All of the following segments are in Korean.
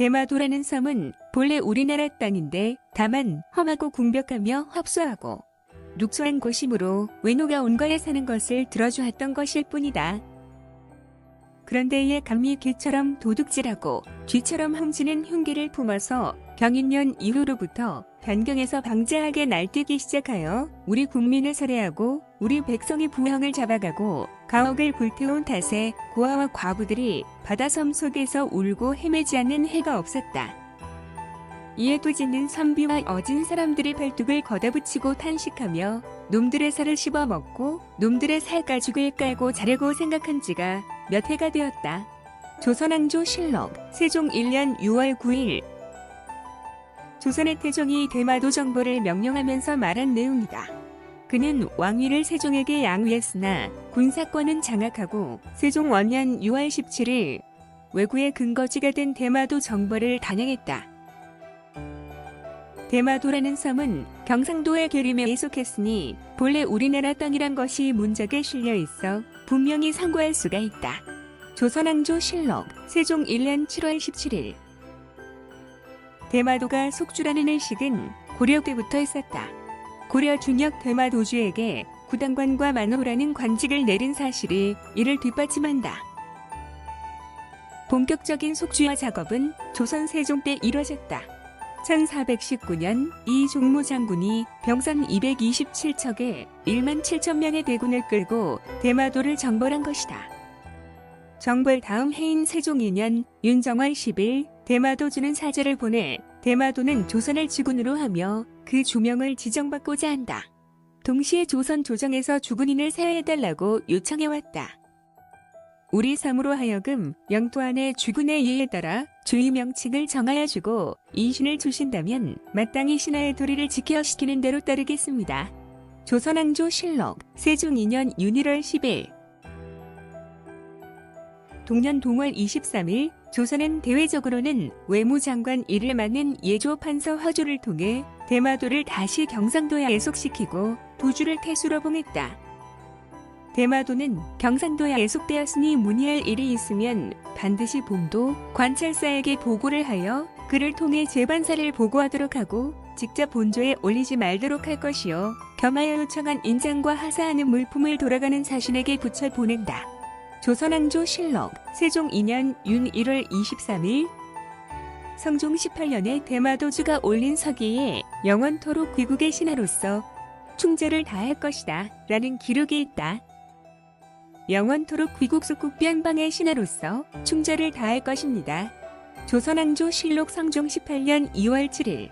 대마도라는 섬은 본래 우리나라 땅인데 다만 험하고 궁벽하며 협소하고 녹소한 곳이므로 외노가 온거에 사는 것을 들어주었던 것일 뿐이다. 그런데 이에 감히 개처럼 도둑질하고 쥐처럼 훔치는 흉기를 품어서 경인년 이후로부터 변경해서 방자하게 날뛰기 시작하여 우리 국민을 살해하고 우리 백성의 부형을 잡아가고 가옥을 불태운 탓에 고아와 과부들이 바다섬 속에서 울고 헤매지 않는 해가 없었다. 이에 또 짖는 선비와 어진 사람들이 발뚝을 걷어붙이고 탄식하며 놈들의 살을 씹어먹고 놈들의 살 가죽을 깔고 자려고 생각한 지가 몇 해가 되었다. 조선왕조 실록 세종 1년 6월 9일 조선의 태종이 대마도 정벌을 명령하면서 말한 내용이다. 그는 왕위를 세종에게 양위했으나 군사권은 장악하고 세종 원년 6월 17일 왜구의 근거지가 된 대마도 정벌을 단행했다. 대마도라는 섬은 경상도의 계림에 속했으니 본래 우리나라 땅이란 것이 문적에 실려 있어 분명히 상고할 수가 있다. 조선왕조 실록 세종 1년 7월 17일 대마도가 속주라는 일식은 고려 때부터 있었다. 고려 중역 대마도주에게 구당관과 만호라는 관직을 내린 사실이 이를 뒷받침한다. 본격적인 속주화 작업은 조선 세종 때 이뤄졌다. 1419년 이 종무 장군이 병선 227척에 1만 7천 명의 대군을 끌고 대마도를 정벌한 것이다. 정벌 다음 해인 세종 2년 윤정월 10일 대마도주는 사절을 보내 대마도는 조선을 주군으로 하며 그 주명을 지정받고자 한다. 동시에 조선 조정에서 주군인을 세워해달라고 요청해왔다. 우리 섬으로 하여금 영토 안에 주군의 예에 따라 주의 명칭을 정하여 주고 인신을 주신다면 마땅히 신하의 도리를 지켜시키는 대로 따르겠습니다. 조선왕조 실록 세종 2년 윤일월 10일 동년 동월 23일 조선은 대외적으로는 외무장관 일을 맡는 예조 판서 허조를 통해 대마도를 다시 경상도에 애속시키고 도주를 태수로 봉했다. 대마도는 경상도에 애속되었으니 문의할 일이 있으면 반드시 본도 관찰사에게 보고를 하여 그를 통해 재반사를 보고하도록 하고 직접 본조에 올리지 말도록 할 것이요 겸하여 요청한 인장과 하사하는 물품을 돌아가는 사신에게 붙여 보낸다. 조선왕조 실록 세종 2년 윤 1월 23일 성종 18년에 대마도주가 올린 서기에 영원토록 귀국의 신하로서 충절을 다할 것이다 라는 기록이 있다. 영원토록 귀국 속국 변방의 신하로서 충절을 다할 것입니다. 조선왕조 실록 성종 18년 2월 7일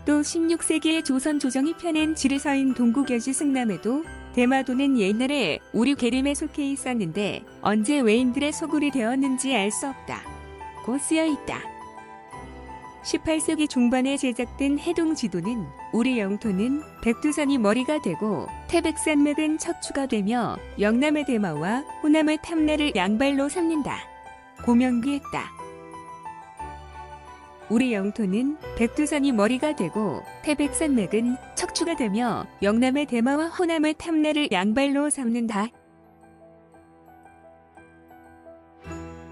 또 16세기의 조선 조정이 펴낸 지리서인 동국여지 승남에도 대마도는 옛날에 우리 계림에 속해 있었는데 언제 외인들의 소굴이 되었는지 알 수 없다. 고 쓰여 있다. 18세기 중반에 제작된 해동지도는 우리 영토는 백두산이 머리가 되고 태백산맥은 척추가 되며 영남의 대마와 호남의 탐나를 양발로 삼는다. 고명기했다. 우리 영토는 백두산이 머리가 되고 태백산맥은 척추가 되며 영남의 대마와 호남의 탐나를 양발로 삼는다.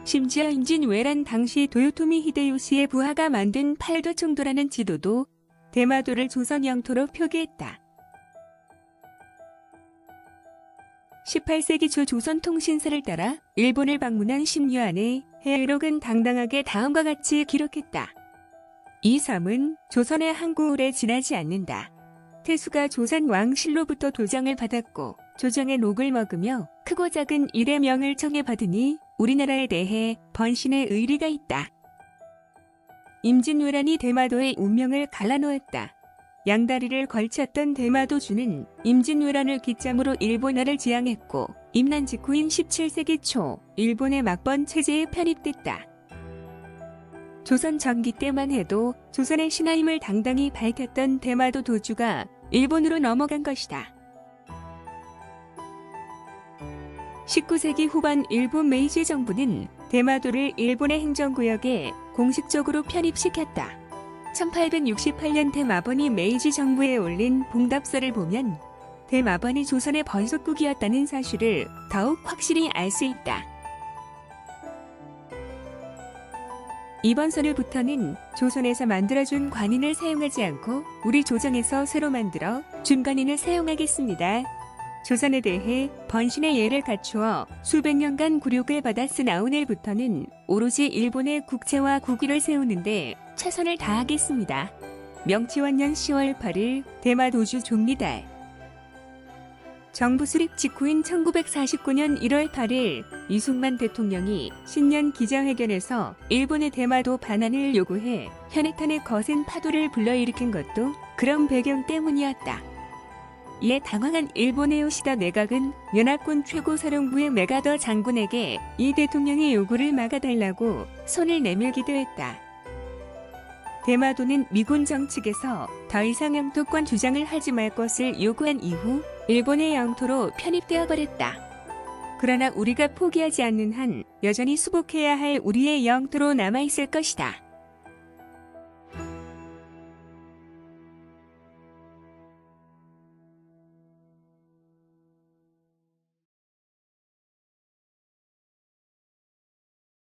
심지어 임진왜란 당시 도요토미 히데요시의 부하가 만든 팔도총도라는 지도도 대마도를 조선 영토로 표기했다. 18세기 초 조선통신사를 따라 일본을 방문한 심유한의 해외록은 당당하게 다음과 같이 기록했다. 이 섬은 조선의 항구울에 지나지 않는다. 태수가 조선 왕실로부터 도장을 받았고 조정의 녹을 먹으며 크고 작은 일의 명을 청해받으니 우리나라에 대해 번신의 의리가 있다. 임진왜란이 대마도의 운명을 갈라놓았다. 양다리를 걸쳤던 대마도주는 임진왜란을 기점으로 일본화를 지향했고 임난 직후인 17세기 초 일본의 막번 체제에 편입됐다. 조선 전기 때만 해도 조선의 신하임을 당당히 밝혔던 대마도 도주가 일본으로 넘어간 것이다. 19세기 후반 일본 메이지 정부는 대마도를 일본의 행정구역에 공식적으로 편입시켰다. 1868년 대마번이 메이지 정부에 올린 봉답서를 보면 대마번이 조선의 번속국이었다는 사실을 더욱 확실히 알 수 있다. 이번 설을부터는 조선에서 만들어준 관인을 사용하지 않고 우리 조정에서 새로 만들어 준관인을 사용하겠습니다. 조선에 대해 번신의 예를 갖추어 수백 년간 굴욕을 받았으나 오늘부터는 오로지 일본의 국채와 국위를 세우는데 최선을 다하겠습니다. 명치원년 10월 8일 대마도주 종리달. 정부 수립 직후인 1949년 1월 8일 이승만 대통령이 신년 기자회견에서 일본의 대마도 반환을 요구해 현해탄의 거센 파도를 불러일으킨 것도 그런 배경 때문이었다. 이에 당황한 일본의 요시다 내각은 연합군 최고사령부의 메가더 장군에게 이 대통령의 요구를 막아달라고 손을 내밀기도 했다. 대마도는 미군 정측에서 더 이상 영토권 주장을 하지 말 것을 요구한 이후 일본의 영토로 편입되어 버렸다. 그러나 우리가 포기하지 않는 한 여전히 수복해야 할 우리의 영토로 남아있을 것이다.